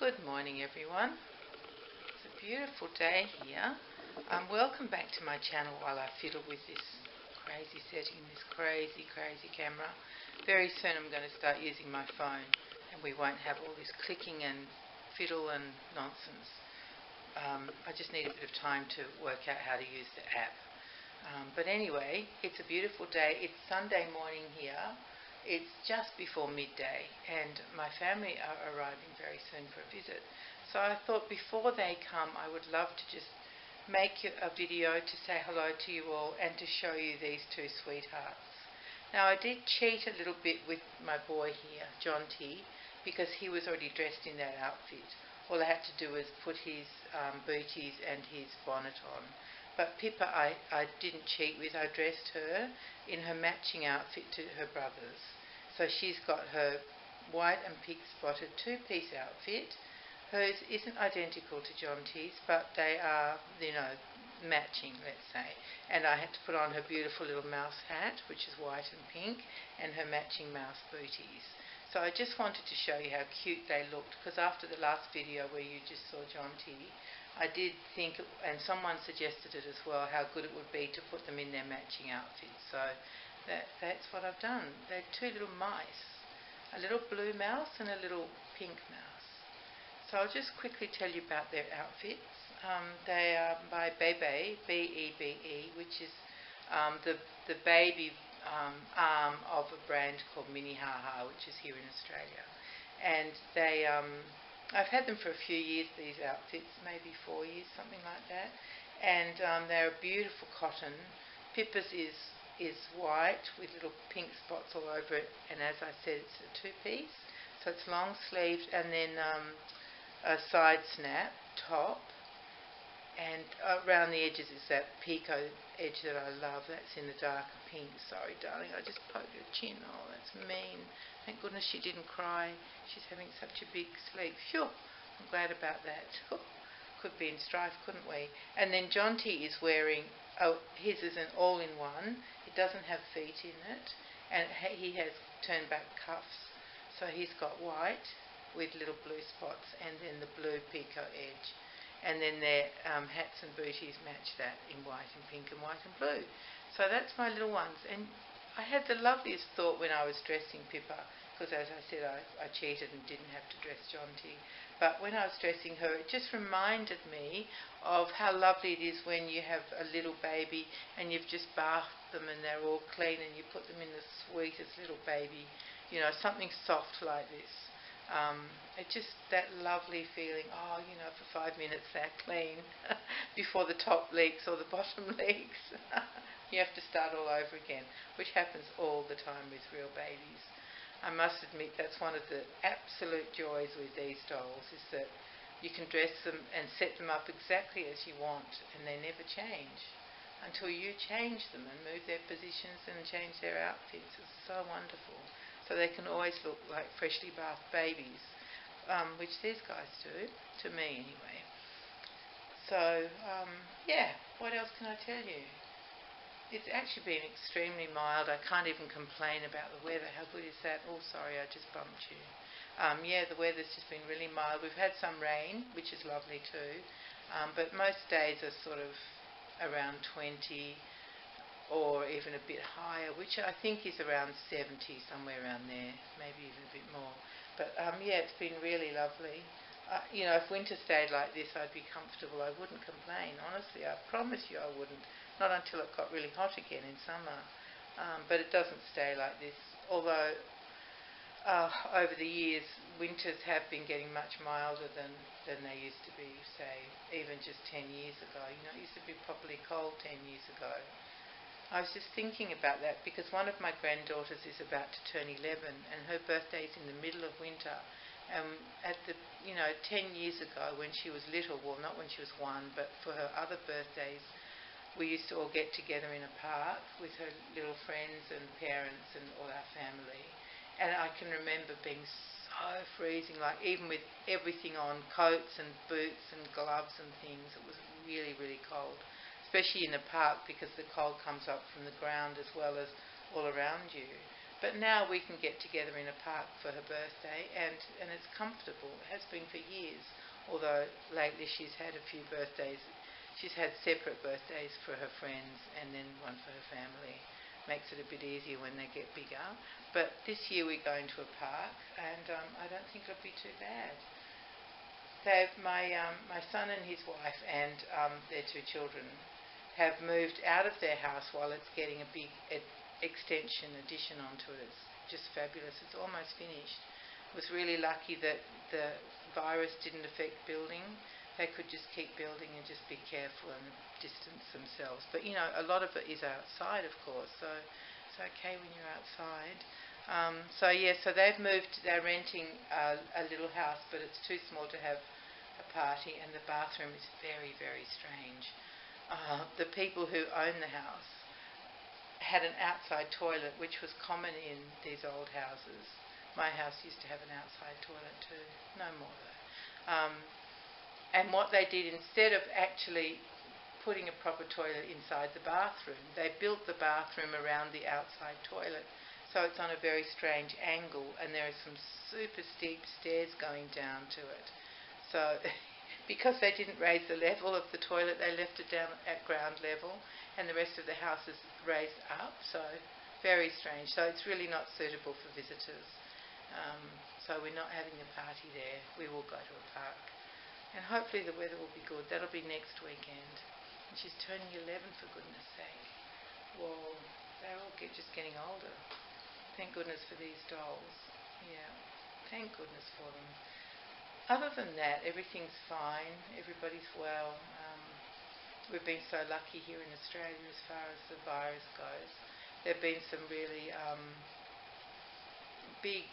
Good morning, everyone. It's a beautiful day here. Welcome back to my channel while I fiddle with this crazy setting, this crazy camera. Very soon I'm going to start using my phone and we won't have all this clicking and fiddle and nonsense. I just need a bit of time to work out how to use the app. But anyway, it's a beautiful day. It's Sunday morning here. It's just before midday and my family are arriving very soon for a visit. So I thought before they come I would love to just make a video to say hello to you all and to show you these two sweethearts. Now I did cheat a little bit with my boy here, Jonty, because he was already dressed in that outfit. All I had to do was put his booties and his bonnet on. But Pippa I didn't cheat with. I dressed her in her matching outfit to her brother's. So she's got her white and pink spotted two-piece outfit. Hers isn't identical to Jonty's, but they are, matching, let's say. And I had to put on her beautiful little mouse hat, which is white and pink, and her matching mouse booties. So I just wanted to show you how cute they looked, because after the last video where you just saw Jonty, I did think, and someone suggested it as well, how good it would be to put them in their matching outfits. So that's what I've done. They're two little mice, a little blue mouse and a little pink mouse. So I'll just quickly tell you about their outfits. They are by Bebe, B-E-B-E, which is the baby arm of a brand called Mini Ha Ha, which is here in Australia. And they I've had them for a few years, these outfits, maybe 4 years, something like that. And they're a beautiful cotton. Pippa's is white with little pink spots all over it. And as I said, it's a two-piece. So it's long sleeved and then a side snap top. And around the edges is that picot edge that I love. That's in the darker pink. Sorry, darling, I just poked her chin. Oh, that's mean. Thank goodness she didn't cry. She's having such a big sleep. Phew, I'm glad about that. Could be in strife, couldn't we? And then Jonty is wearing, his is an all-in-one. It doesn't have feet in it. And he has turned back cuffs. So he's got white with little blue spots and then the blue picot edge. And then their hats and booties match that in white and pink and white and blue. So that's my little ones. And I had the loveliest thought when I was dressing Pippa, because as I said, I cheated and didn't have to dress Jonty. But when I was dressing her, it just reminded me of how lovely it is when you have a little baby and you've just bathed them and they're all clean and you put them in the sweetest little baby, something soft like this. It's just that lovely feeling, for 5 minutes they're clean before the top leaks or the bottom leaks. You have to start all over again, which happens all the time with real babies. I must admit that's one of the absolute joys with these dolls, is that you can dress them and set them up exactly as you want and they never change until you change them and move their positions and change their outfits. It's so wonderful. So they can always look like freshly bathed babies, which these guys do, to me anyway. So, what else can I tell you? It's actually been extremely mild. I can't even complain about the weather. How good is that? Oh, sorry, I just bumped you. The weather's just been really mild. We've had some rain, which is lovely too, but most days are sort of around 20 or even a bit higher, which I think is around 70, somewhere around there, maybe even a bit more. But it's been really lovely. If winter stayed like this, I'd be comfortable. I wouldn't complain, honestly. I promise you I wouldn't. Not until it got really hot again in summer. But it doesn't stay like this. Although over the years, winters have been getting much milder than they used to be, say, even just 10 years ago. It used to be properly cold 10 years ago. I was just thinking about that because one of my granddaughters is about to turn 11 and her birthday is in the middle of winter. At the 10 years ago when she was little, well, not when she was 1, but for her other birthdays, we used to all get together in a park with her little friends and parents and all our family. And I can remember being so freezing, like even with everything on, coats and boots and gloves and things, it was really, really cold. Especially in the park because the cold comes up from the ground as well as all around you. But now we can get together in a park for her birthday, and it's comfortable. It has been for years, although lately she's had a few birthdays. She's had separate birthdays for her friends and then one for her family. Makes it a bit easier when they get bigger. But this year we're going to a park, and I don't think it'll be too bad. My son and his wife and their 2 children have moved out of their house while it's getting a big addition onto it. It's just fabulous. It's almost finished. It was really lucky that the virus didn't affect building. They could just keep building and just be careful and distance themselves. But, you know, a lot of it is outside, of course, so it's okay when you're outside. So they've moved. They're renting a little house, but it's too small to have a party, and the bathroom is very, very strange. The people who own the house had an outside toilet, which was common in these old houses. My house used to have an outside toilet too. No more though. And what they did, instead of actually putting a proper toilet inside the bathroom, they built the bathroom around the outside toilet. So it's on a very strange angle, and there are some super steep stairs going down to it. So because they didn't raise the level of the toilet, they left it down at ground level, and the rest of the house is raised up. So very strange. So it's really not suitable for visitors. So we're not having a party there. We will go to a park. And hopefully the weather will be good. That'll be next weekend. And she's turning 11, for goodness sake. Whoa, they're all just getting older. Thank goodness for these dolls. Yeah, thank goodness for them. Other than that, everything's fine. Everybody's well. We've been so lucky here in Australia as far as the virus goes. There have been some really big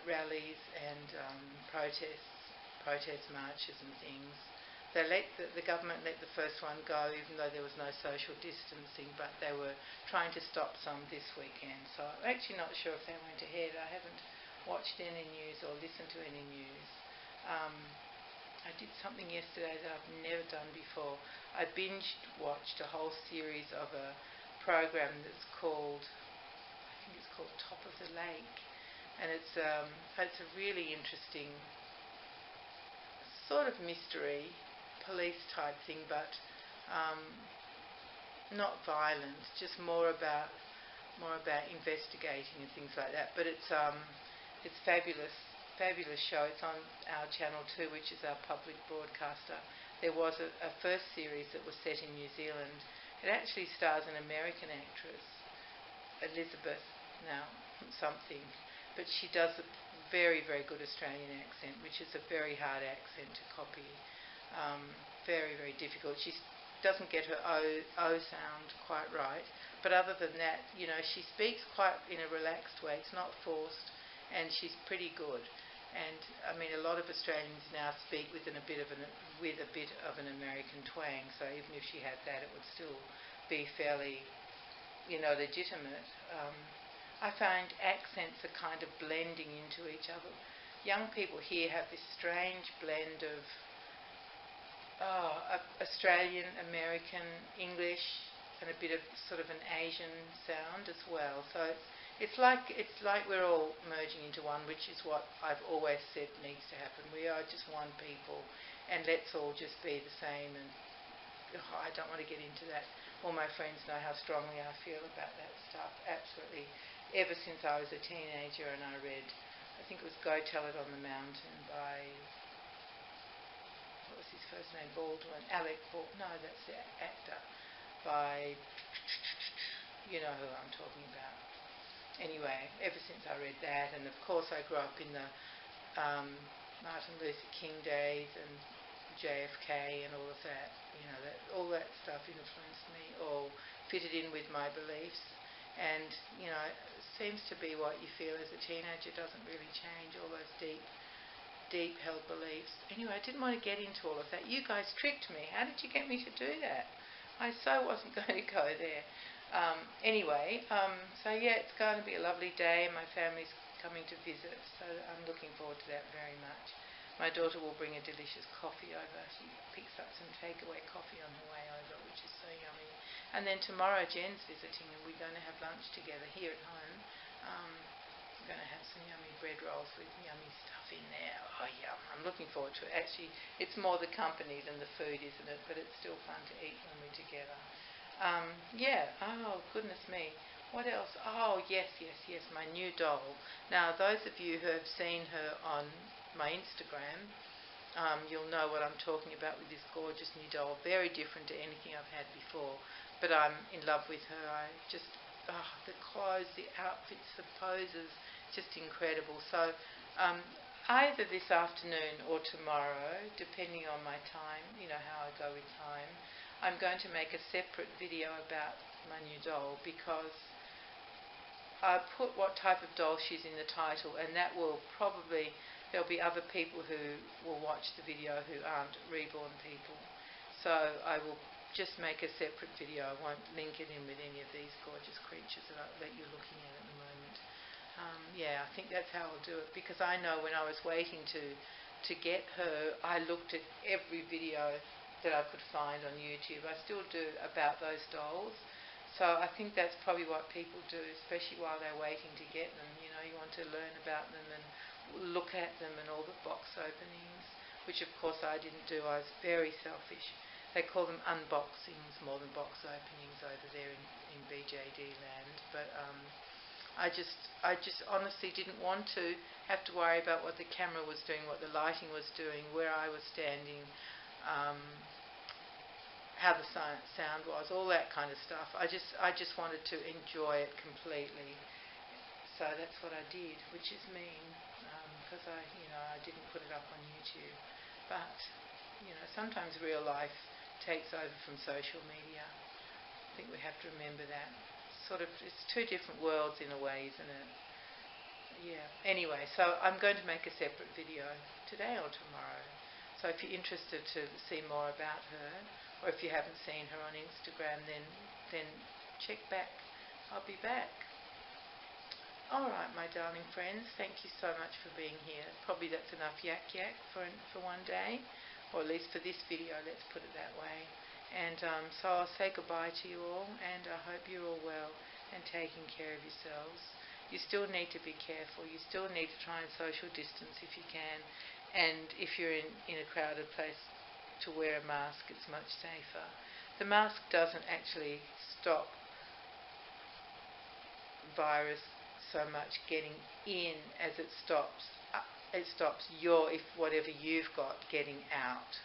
rallies and protest marches and things. The government let the first one go, even though there was no social distancing, but they were trying to stop some this weekend. So I'm actually not sure if they went ahead. I haven't watched any news or listened to any news. I did something yesterday that I've never done before. I watched a whole series of a program that's called, I think it's called Top of the Lake, and it's a really interesting sort of mystery, police type thing, but not violent, just more about investigating and things like that. But it's fabulous show. It's on our Channel 2, which is our public broadcaster. There was a first series that was set in New Zealand. It actually stars an American actress, Elizabeth something, but she does a very, very good Australian accent, which is a very hard accent to copy. Very, very difficult. She doesn't get her O sound quite right, but other than that, you know, she speaks quite in a relaxed way. It's not forced, and she's pretty good. And I mean, a lot of Australians now speak with a bit of an American twang. So even if she had that, it would still be fairly, you know, legitimate. I find accents are kind of blending into each other. Young people here have this strange blend of Australian, American, English, and a bit of sort of an Asian sound as well. So it's like we're all merging into one, which is what I've always said needs to happen. We are just one people, and let's all just be the same. And I don't want to get into that. All my friends know how strongly I feel about that stuff. Absolutely. Ever since I was a teenager and I read, I think it was Go Tell It on the Mountain by, what was his first name? Baldwin. Alec Baldwin. No, that's the actor. By, you know who I'm talking about. Anyway, ever since I read that, and of course I grew up in the Martin Luther King days and JFK and all of that, you know, all that stuff influenced me, or fitted in with my beliefs. And, you know, it seems to be what you feel as a teenager doesn't really change, all those deep held beliefs. Anyway, I didn't want to get into all of that. You guys tricked me. How did you get me to do that? I so wasn't going to go there. So yeah, it's going to be a lovely day. My family's coming to visit, so I'm looking forward to that very much. My daughter will bring a delicious coffee over. She picks up some takeaway coffee on her way over, which is so yummy. And then tomorrow Jen's visiting, and we're going to have lunch together here at home. I'm going to have some yummy bread rolls with yummy stuff in there. Oh, yum. I'm looking forward to it. Actually, it's more the company than the food, isn't it? But it's still fun to eat when we're together. Yeah. Oh, goodness me. What else? Oh, yes, my new doll. Now, those of you who have seen her on my Instagram, you'll know what I'm talking about with this gorgeous new doll. Very different to anything I've had before. But I'm in love with her. The clothes, the outfits, the poses, just incredible. So either this afternoon or tomorrow, depending on my time, you know how I go with time, I'm going to make a separate video about my new doll, because I put what type of doll she's in the title, and that will probably, there'll be other people who will watch the video who aren't Reborn people. So I will just make a separate video. I won't link it in with any of these gorgeous creatures that you're looking at the moment. I think that's how I'll do it, because I know when I was waiting to get her, I looked at every video that I could find on YouTube. I still do, about those dolls. So I think that's probably what people do, especially while they're waiting to get them. You know, you want to learn about them and look at them and all the box openings, which of course I didn't do. I was very selfish. They call them unboxings more than box openings over there in BJD land. But I just honestly didn't want to have to worry about what the camera was doing, what the lighting was doing, where I was standing, how the sound was, all that kind of stuff. I just wanted to enjoy it completely. So that's what I did, which is mean, because I didn't put it up on YouTube. But sometimes real life takes over from social media. I think we have to remember that. It's two different worlds in a way, isn't it? Yeah. Anyway, so I'm going to make a separate video today or tomorrow. So if you're interested to see more about her, or if you haven't seen her on Instagram, then check back. I'll be back. All right, my darling friends, thank you so much for being here. Probably that's enough yak for one day, or at least for this video, let's put it that way. And so I'll say goodbye to you all, and I hope you're all well and taking care of yourselves. You still need to be careful. You still need to try and social distance if you can. And if you're in a crowded place, to wear a mask, it's much safer. The mask doesn't actually stop virus so much getting in as it stops whatever you've got getting out.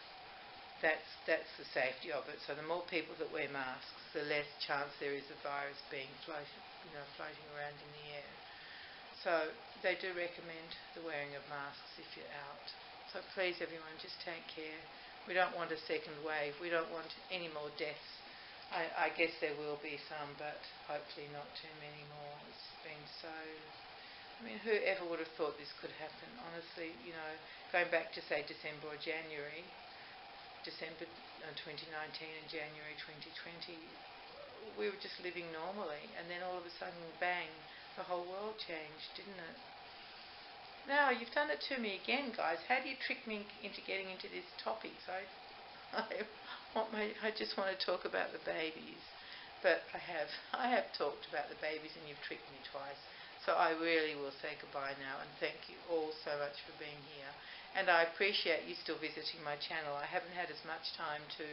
That's the safety of it. So the more people that wear masks, the less chance there is of virus being floating around in the air. So they do recommend the wearing of masks if you're out. So please, everyone, just take care. We don't want a second wave. We don't want any more deaths. I guess there will be some, but hopefully not too many more. It's been so... whoever would have thought this could happen? Honestly, going back to, say, December 2019 and January 2020, we were just living normally. And then all of a sudden, bang, the whole world changed, didn't it? Now, you've done it to me again, guys. How do you trick me into getting into this topic? So I just want to talk about the babies. But I have talked about the babies, and you've tricked me twice. So I really will say goodbye now, and thank you all so much for being here. And I appreciate you still visiting my channel. I haven't had as much time to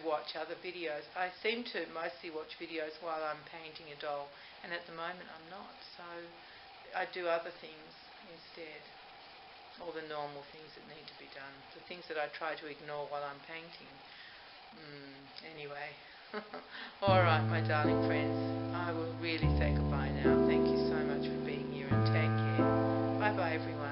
watch other videos. I seem to mostly watch videos while I'm painting a doll, and at the moment I'm not. So I do other things instead, all the normal things that need to be done, the things that I try to ignore while I'm painting. Anyway, all right, my darling friends, I will really say goodbye now. Thank you so much for being here, and take care. Bye-bye, everyone.